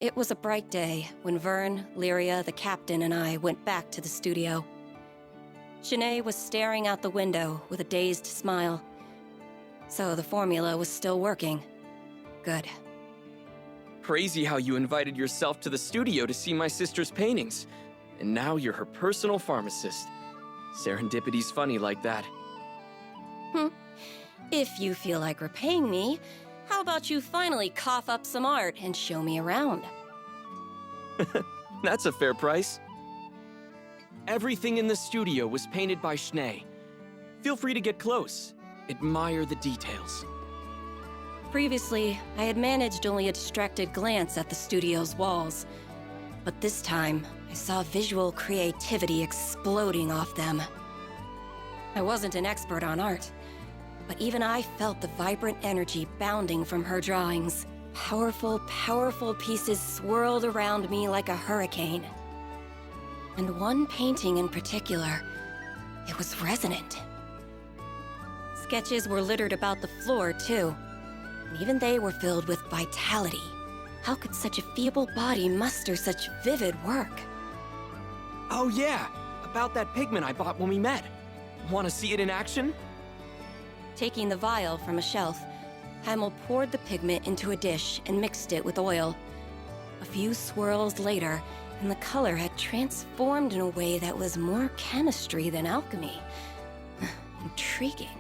It was a bright day when Vern, Lyria, the captain, and I went back to the studio. Shanae was staring out the window with a dazed smile. So the formula was still working. Good. Crazy how you invited yourself to the studio to see my sister's paintings. And now you're her personal pharmacist. Serendipity's funny like that. If you feel like repaying me, how about you finally cough up some art and show me around? That's a fair price. Everything in the studio was painted by Shanae. Feel free to get close. Admire the details. Previously, I had managed only a distracted glance at the studio's walls. But this time, I saw visual creativity exploding off them. I wasn't an expert on art, but even I felt the vibrant energy bounding from her drawings. Powerful, powerful pieces swirled around me like a hurricane. And one painting in particular, it was resonant. Sketches were littered about the floor, too. And even they were filled with vitality. How could such a feeble body muster such vivid work? Oh yeah, about that pigment I bought when we met. Want to see it in action? Taking the vial from a shelf, Heimel poured the pigment into a dish and mixed it with oil. A few swirls later, and the color had transformed in a way that was more chemistry than alchemy. Intriguing.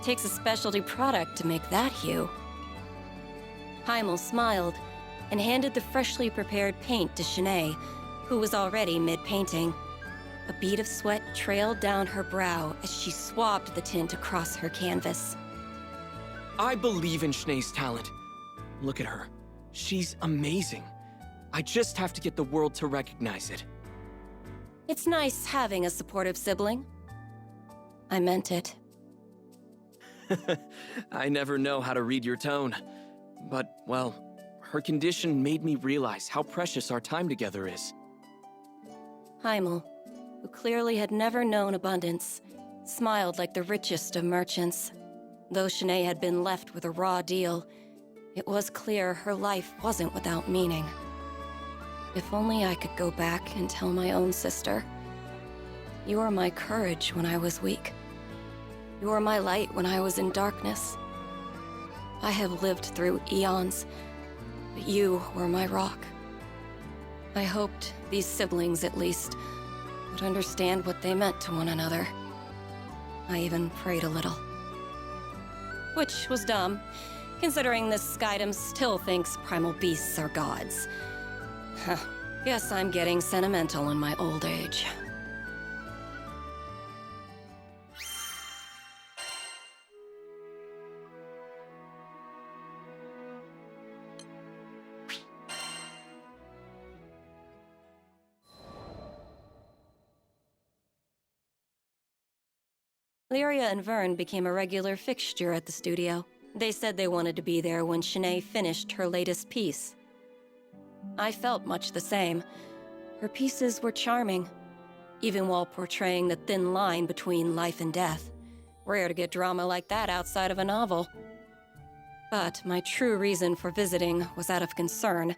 Takes a specialty product to make that hue. Heimel smiled and handed the freshly prepared paint to Shanae, who was already mid-painting. A bead of sweat trailed down her brow as she swabbed the tint across her canvas. I believe in Shanae's talent. Look at her. She's amazing. I just have to get the world to recognize it. It's nice having a supportive sibling. I meant it. I never know how to read your tone. But, well, her condition made me realize how precious our time together is. Heimel, who clearly had never known abundance, smiled like the richest of merchants. Though Shanae had been left with a raw deal, it was clear her life wasn't without meaning. If only I could go back and tell my own sister, "You were my courage when I was weak. You were my light when I was in darkness. I have lived through eons, but you were my rock." I hoped these siblings, at least, would understand what they meant to one another. I even prayed a little. Which was dumb, considering this Skydom still thinks primal beasts are gods. Huh. Guess I'm getting sentimental in my old age. Lyria and Vern became a regular fixture at the studio. They said they wanted to be there when Shanae finished her latest piece. I felt much the same. Her pieces were charming, even while portraying the thin line between life and death. Rare to get drama like that outside of a novel. But my true reason for visiting was out of concern,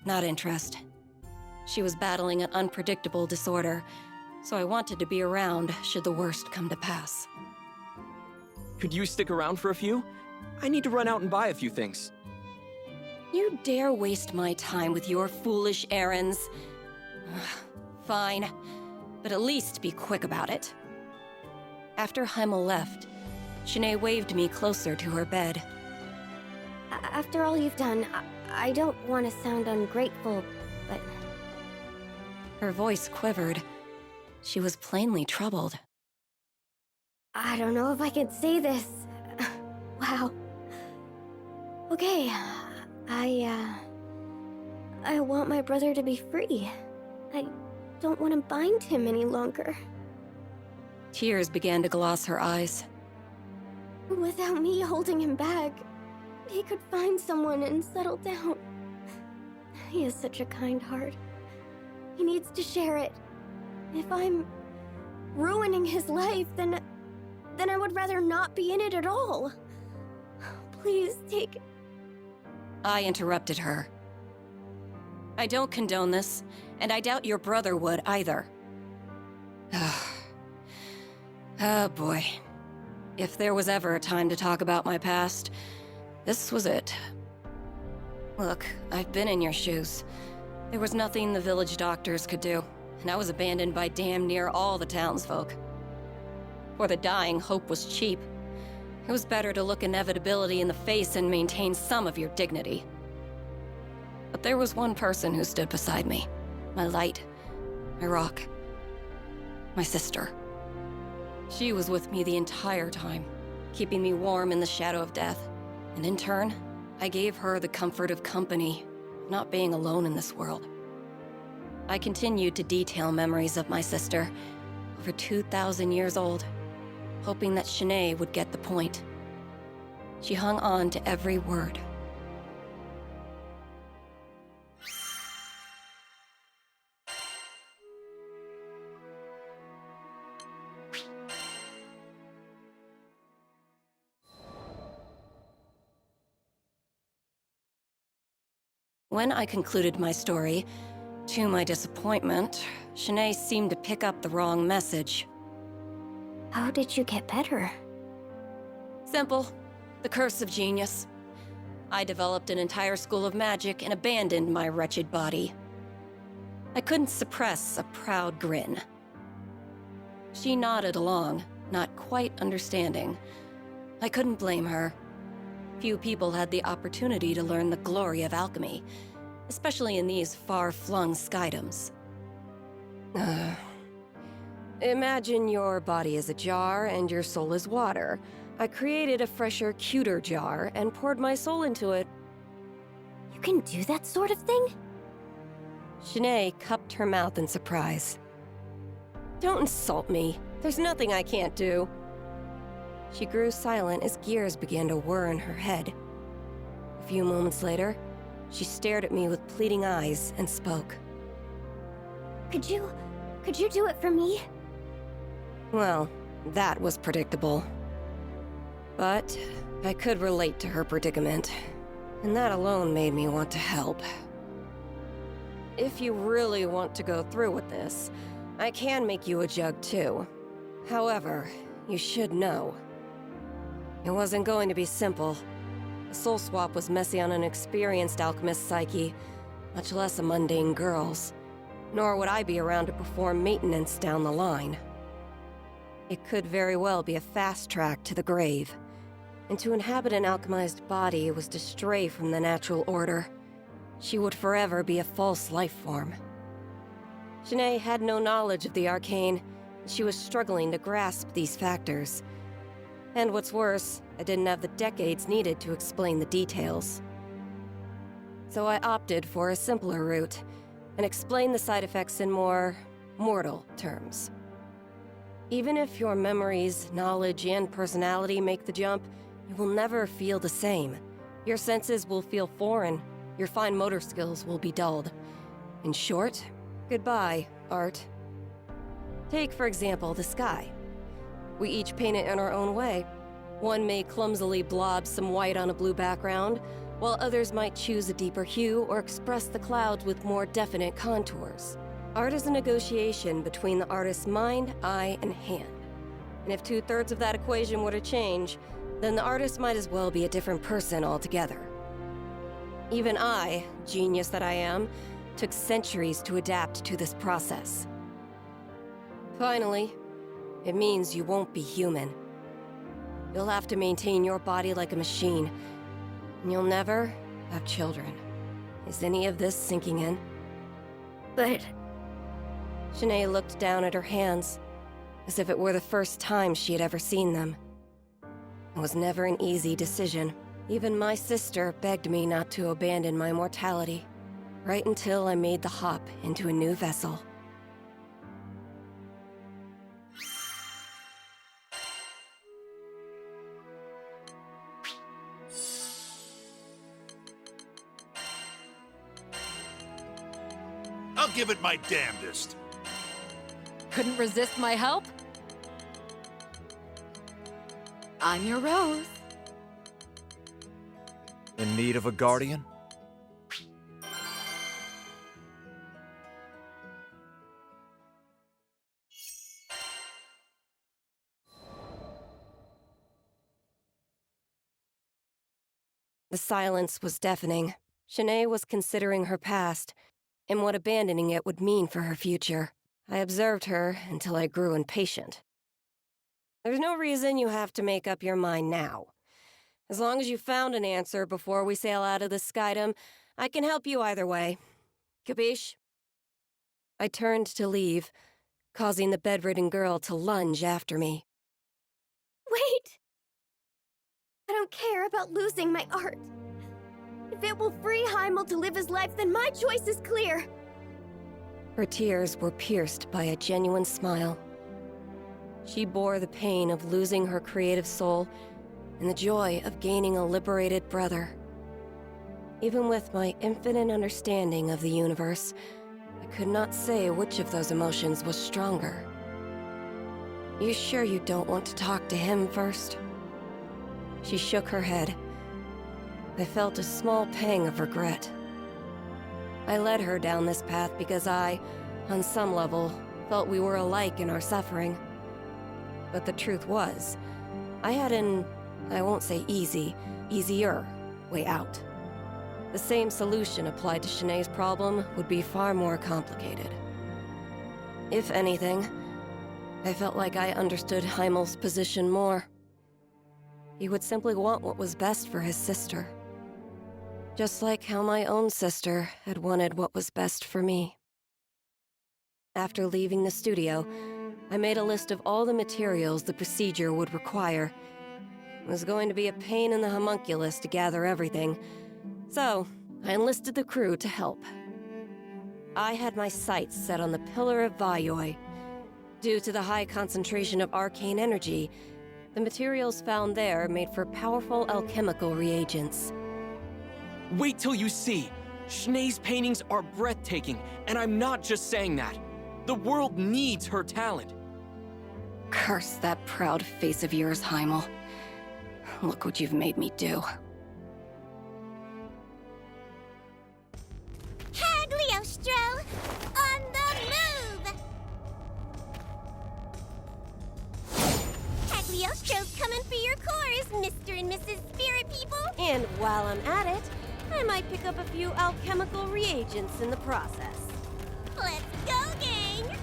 not interest. She was battling an unpredictable disorder, so I wanted to be around should the worst come to pass. Could you stick around for a few? I need to run out and buy a few things. You dare waste my time with your foolish errands? Fine, but at least be quick about it. After Heimel left, Shanae waved me closer to her bed. After all you've done, I don't want to sound ungrateful, but... Her voice quivered. She was plainly troubled. I don't know if I can say this. Wow. Okay, I want my brother to be free. I don't want to bind him any longer. Tears began to gloss her eyes. Without me holding him back, he could find someone and settle down. He has such a kind heart. He needs to share it. If I'm ruining his life, then I would rather not be in it at all. Please take... I interrupted her. I don't condone this, and I doubt your brother would either. Oh boy. If there was ever a time to talk about my past, this was it. Look, I've been in your shoes. There was nothing the village doctors could do, and I was abandoned by damn near all the townsfolk. For the dying, hope was cheap. It was better to look inevitability in the face and maintain some of your dignity. But there was one person who stood beside me. My light. My rock. My sister. She was with me the entire time, keeping me warm in the shadow of death. And in turn, I gave her the comfort of company, not being alone in this world. I continued to detail memories of my sister, over 2,000 years old, hoping that Shanae would get the point. She hung on to every word. When I concluded my story, to my disappointment, Shanae seemed to pick up the wrong message. How did you get better? Simple. The curse of genius. I developed an entire school of magic and abandoned my wretched body. I couldn't suppress a proud grin. She nodded along, not quite understanding. I couldn't blame her. Few people had the opportunity to learn the glory of alchemy, especially in these far-flung skydoms. Imagine your body is a jar and your soul is water. I created a fresher, cuter jar and poured my soul into it. You can do that sort of thing? Shanae cupped her mouth in surprise. Don't insult me. There's nothing I can't do. She grew silent as gears began to whir in her head. A few moments later, she stared at me with pleading eyes and spoke. Could you do it for me? Well, that was predictable. But I could relate to her predicament, and that alone made me want to help. If you really want to go through with this, I can make you a jug too. However, you should know. It wasn't going to be simple. A soul swap was messy on an experienced alchemist's psyche, much less a mundane girl's. Nor would I be around to perform maintenance down the line. It could very well be a fast track to the grave. And to inhabit an alchemized body was to stray from the natural order. She would forever be a false life form. Shanae had no knowledge of the arcane, and she was struggling to grasp these factors. And what's worse, I didn't have the decades needed to explain the details. So I opted for a simpler route, and explained the side effects in more mortal terms. Even if your memories, knowledge, and personality make the jump, you will never feel the same. Your senses will feel foreign, your fine motor skills will be dulled. In short, goodbye, art. Take, for example, the sky. We each paint it in our own way. One may clumsily blob some white on a blue background, while others might choose a deeper hue or express the clouds with more definite contours. Art is a negotiation between the artist's mind, eye, and hand. And if 2/3 of that equation were to change, then the artist might as well be a different person altogether. Even I, genius that I am, took centuries to adapt to this process. Finally, it means you won't be human. You'll have to maintain your body like a machine, and you'll never have children. Is any of this sinking in? But Shanae looked down at her hands, as if it were the first time she had ever seen them. It was never an easy decision. Even my sister begged me not to abandon my mortality, right until I made the hop into a new vessel. I'll give it my damnedest. Couldn't resist my help? I'm your Rose. In need of a guardian? The silence was deafening. Shanae was considering her past and what abandoning it would mean for her future. I observed her until I grew impatient. There's no reason you have to make up your mind now. As long as you found an answer before we sail out of the skydom, I can help you either way. Capiche? I turned to leave, causing the bedridden girl to lunge after me. Wait! I don't care about losing my art. If it will free Heimel to live his life, then my choice is clear. Her tears were pierced by a genuine smile. She bore the pain of losing her creative soul and the joy of gaining a liberated brother. Even with my infinite understanding of the universe, I could not say which of those emotions was stronger. You sure you don't want to talk to him first? She shook her head. I felt a small pang of regret. I led her down this path because I, on some level, felt we were alike in our suffering. But the truth was, I had an, I won't say easier way out. The same solution applied to Shanae's problem would be far more complicated. If anything, I felt like I understood Heimel's position more. He would simply want what was best for his sister. Just like how my own sister had wanted what was best for me. After leaving the studio, I made a list of all the materials the procedure would require. It was going to be a pain in the homunculus to gather everything, so I enlisted the crew to help. I had my sights set on the Pillar of Vayoi. Due to the high concentration of arcane energy, the materials found there made for powerful alchemical reagents. Wait till you see! Shanae's paintings are breathtaking, and I'm not just saying that. The world needs her talent. Curse that proud face of yours, Heimel. Look what you've made me do. Cagliostro, on the move! Cagliostro's coming for your cores, Mr. and Mrs. Spirit People! And while I'm at it, I might pick up a few alchemical reagents in the process. Let's go, gang!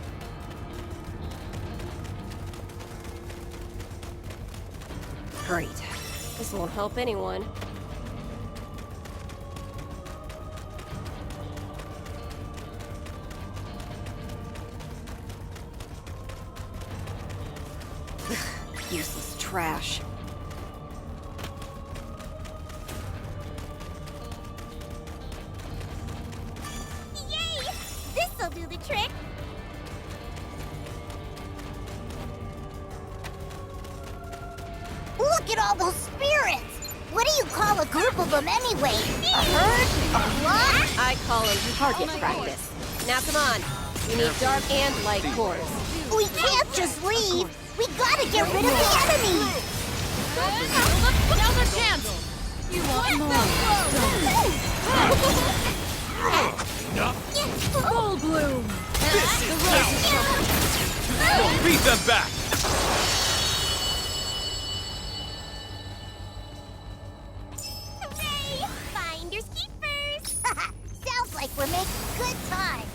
Great. This won't help anyone. Useless trash. Yay! This'll do the trick! Look at all those spirits! What do you call a group of them anyway? A herd? A flock? I call them target practice. Now come on. We need dark and light cores. We can't just leave! We gotta get rid of the enemy! Now's our chance! You want more? Full bloom! We'll beat them back! Hooray! Finders keepers! Sounds like we're making good time.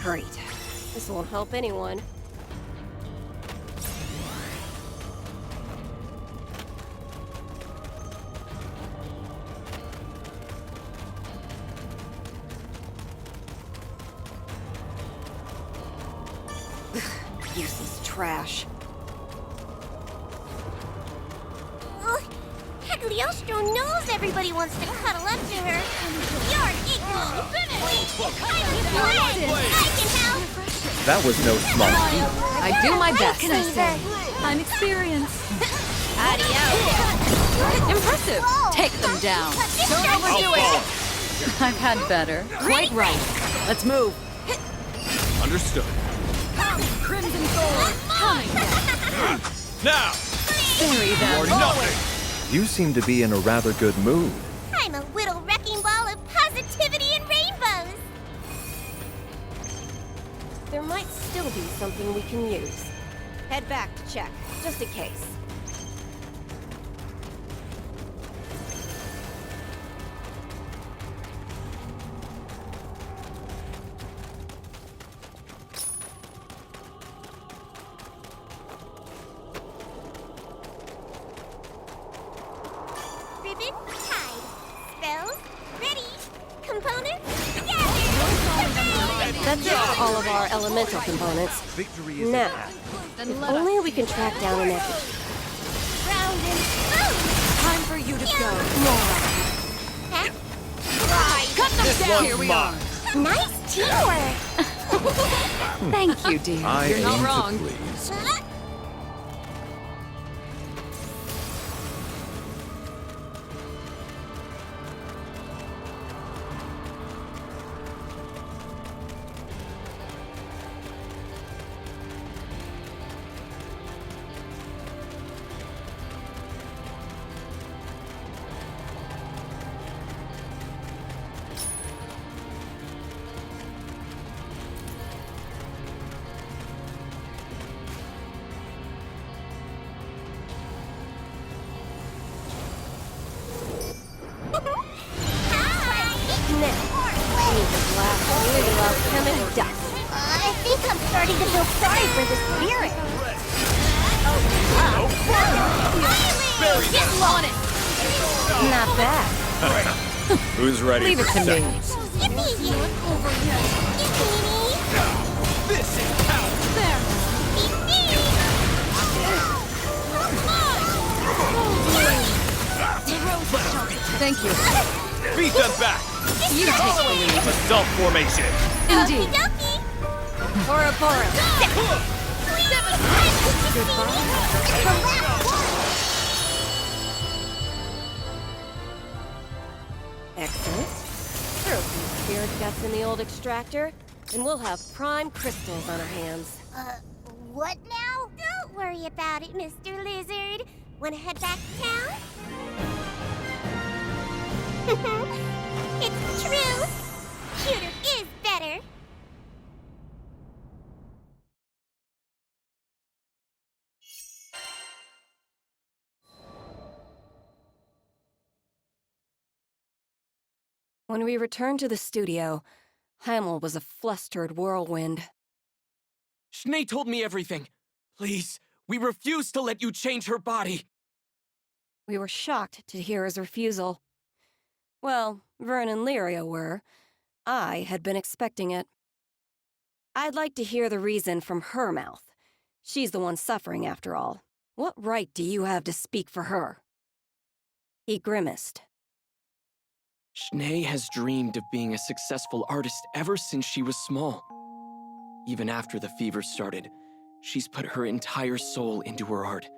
Great. This won't help anyone. Useless trash. Cagliostro knows everybody wants to cuddle up to her. You're icky! I can help! That was no small feat. I do my best. Can I say? I'm experienced. Adios! Impressive. Take them down. Don't overdo it. I've had better. Quite right. Let's move. Understood. Crimson Sword. Coming. Now! Bury them. Or nothing! You seem to be in a rather good mood. I'm a little wrecking ball of positivity and rainbows! there might still be something we can use. Head back to check, just in case. Ribbon tied. Spells ready. Components gathered. That's it for all of our elemental components. Victory is Now, at hand. if only we can track down an effigy. Round and smooth. Time for you to go. Huh? Cut them down! Here we are. Nice teamwork. Thank you, dear. I You're not aim wrong. to please. Alchemic dust. I think I'm starting to feel sorry for the spirit. Get on it! Not bad. Who's ready Leave it for to me. Yippee! Over here. This is power! There. Thank you. Beat them back! You take the lead. Assault formation! Indeed. Pora Pora. Excellent. Throw some spirit guts in the old extractor, and we'll have prime crystals on our hands. What now? Don't worry about it, Mr. Lizard. Wanna head back to town? It's true. Cuter is better. When we returned to the studio, Heimel was a flustered whirlwind. Schnee told me everything. Please, we refuse to let you change her body. We were shocked to hear his refusal. Well, Vern and Lyria were. I had been expecting it. I'd like to hear the reason from her mouth. She's the one suffering, after all. What right do you have to speak for her? He grimaced. Schnee has dreamed of being a successful artist ever since she was small. Even after the fever started, she's put her entire soul into her art.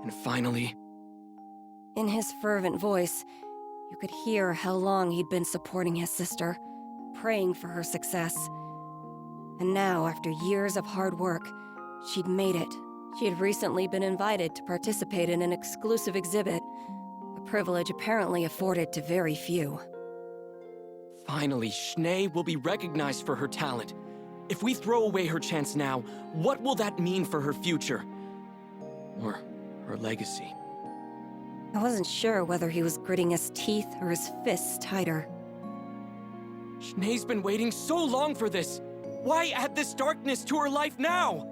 And finally... In his fervent voice, you could hear how long he'd been supporting his sister, praying for her success. And now, after years of hard work, she'd made it. She had recently been invited to participate in an exclusive exhibit, a privilege apparently afforded to very few. Finally, Schnee will be recognized for her talent. If we throw away her chance now, what will that mean for her future? Or her legacy? I wasn't sure whether he was gritting his teeth or his fists tighter. Schnee's been waiting so long for this. Why add this darkness to her life now?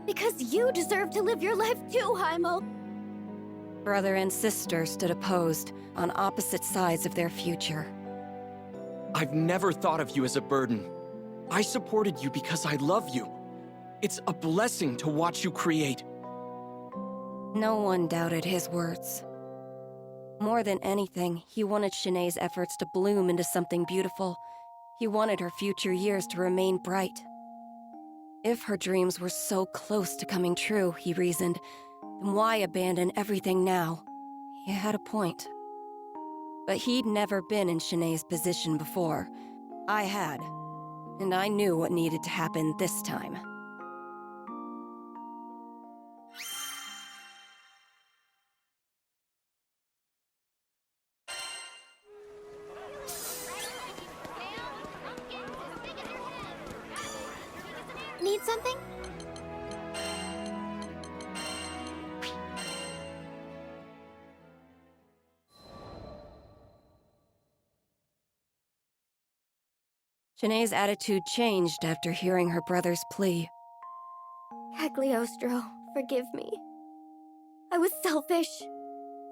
Because you deserve to live your life too, Heimel. Brother and sister stood opposed, on opposite sides of their future. I've never thought of you as a burden. I supported you because I love you. It's a blessing to watch you create. No one doubted his words. More than anything, he wanted Shanae's efforts to bloom into something beautiful. He wanted her future years to remain bright. If her dreams were so close to coming true, he reasoned, then why abandon everything now? He had a point. But he'd never been in Shanae's position before. I had. And I knew what needed to happen this time. need something? Shanae's attitude changed after hearing her brother's plea. Cagliostro, forgive me. I was selfish,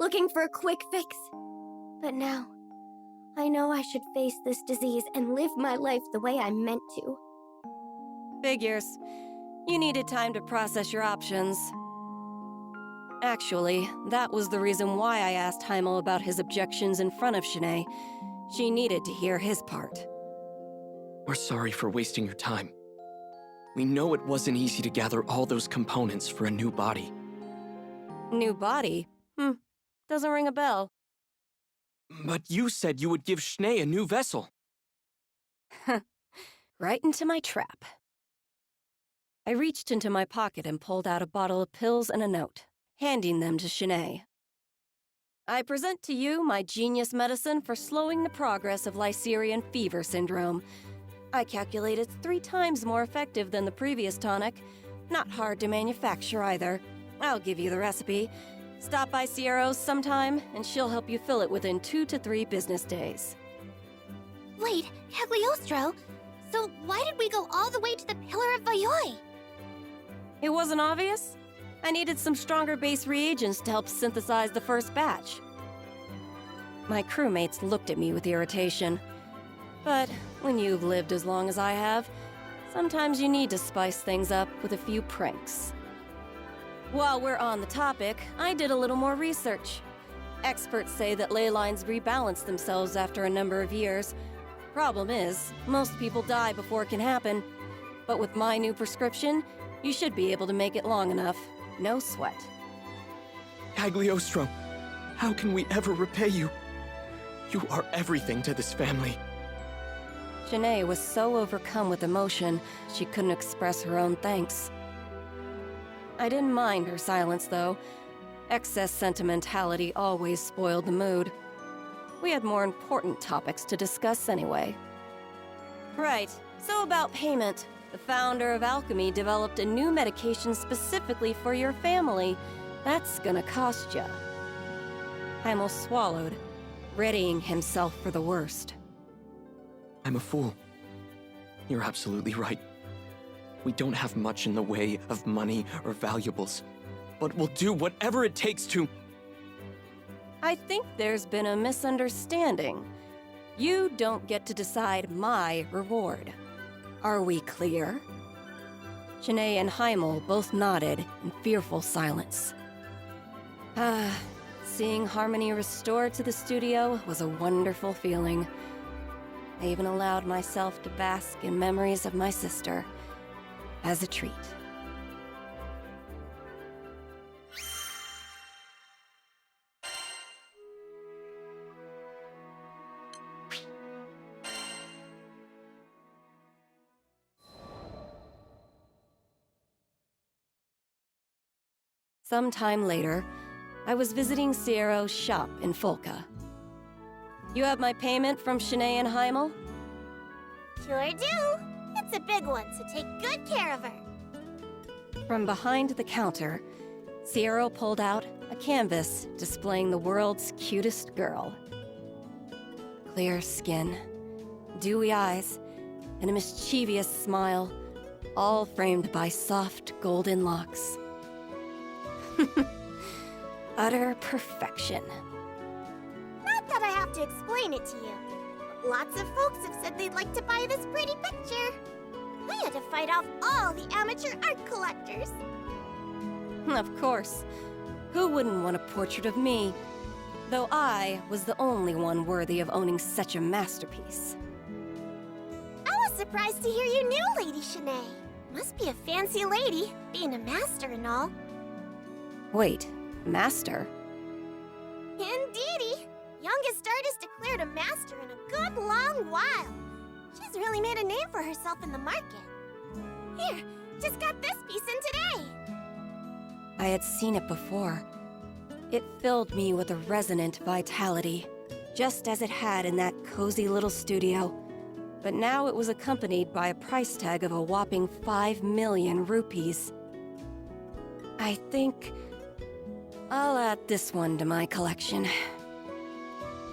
looking for a quick fix. But now, I know I should face this disease and live my life the way I meant to. Figures. You needed time to process your options. Actually, that was the reason why I asked Heimel about his objections in front of Shanae. She needed to hear his part. We're sorry for wasting your time. We know it wasn't easy to gather all those components for a new body. New body? Doesn't ring a bell. But you said you would give Shanae a new vessel. Right into my trap. I reached into my pocket and pulled out a bottle of pills and a note, handing them to Shanae. I present to you my genius medicine for slowing the progress of Lycerian fever syndrome. I calculate it's 3 times more effective than the previous tonic. Not hard to manufacture either. I'll give you the recipe. Stop by Sierra's sometime, and she'll help you fill it within 2 to 3 business days. Wait, Cagliostro, so why did we go all the way to the Pillar of Vayoi? It wasn't obvious? I needed some stronger base reagents to help synthesize the first batch. My crewmates looked at me with irritation. But when you've lived as long as I have, sometimes you need to spice things up with a few pranks. While we're on the topic, I did a little more research. Experts say that ley lines rebalance themselves after a number of years. Problem is, most people die before it can happen. But with my new prescription, you should be able to make it long enough. No sweat. Cagliostro, how can we ever repay you? You are everything to this family. Shanae was so overcome with emotion, she couldn't express her own thanks. I didn't mind her silence, though. Excess sentimentality always spoiled the mood. We had more important topics to discuss anyway. Right, so about payment. The founder of Alchemy developed a new medication specifically for your family. That's gonna cost ya. Heimel swallowed, readying himself for the worst. I'm a fool. You're absolutely right. We don't have much in the way of money or valuables, but we'll do whatever it takes to... I think there's been a misunderstanding. You don't get to decide my reward. Are we clear? Shanae and Heimel both nodded in fearful silence. Seeing harmony restored to the studio was a wonderful feeling. I even allowed myself to bask in memories of my sister, as a treat. Sometime later, I was visiting Sierra's shop in Folca. You have my payment from Shanae and Heimel? Sure do. It's a big one, so take good care of her. From behind the counter, Sierra pulled out a canvas displaying the world's cutest girl. Clear skin, dewy eyes, and a mischievous smile, all framed by soft golden locks. Utter perfection. Not that I have to explain it to you. Lots of folks have said they'd like to buy this pretty picture. We had to fight off all the amateur art collectors. Of course. Who wouldn't want a portrait of me? Though I was the only one worthy of owning such a masterpiece. I was surprised to hear you knew Lady Shanae. Must be a fancy lady, being a master and all. Wait, master? Indeedy! Youngest artist declared a master in a good long while. She's really made a name for herself in the market. Here, just got this piece in today. I had seen it before. It filled me with a resonant vitality, just as it had in that cozy little studio. but now it was accompanied by a price tag of a whopping 5 million rupees. I think I'll add this one to my collection.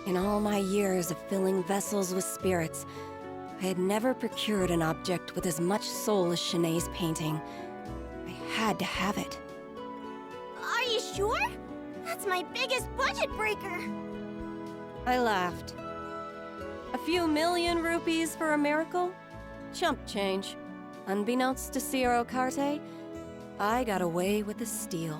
In all my years of filling vessels with spirits, I had never procured an object with as much soul as Shanae's painting. I had to have it. Are you sure? That's my biggest budget breaker. I laughed. A few million rupees for a miracle? Chump change. Unbeknownst to Ciro Carte, I got away with the steal.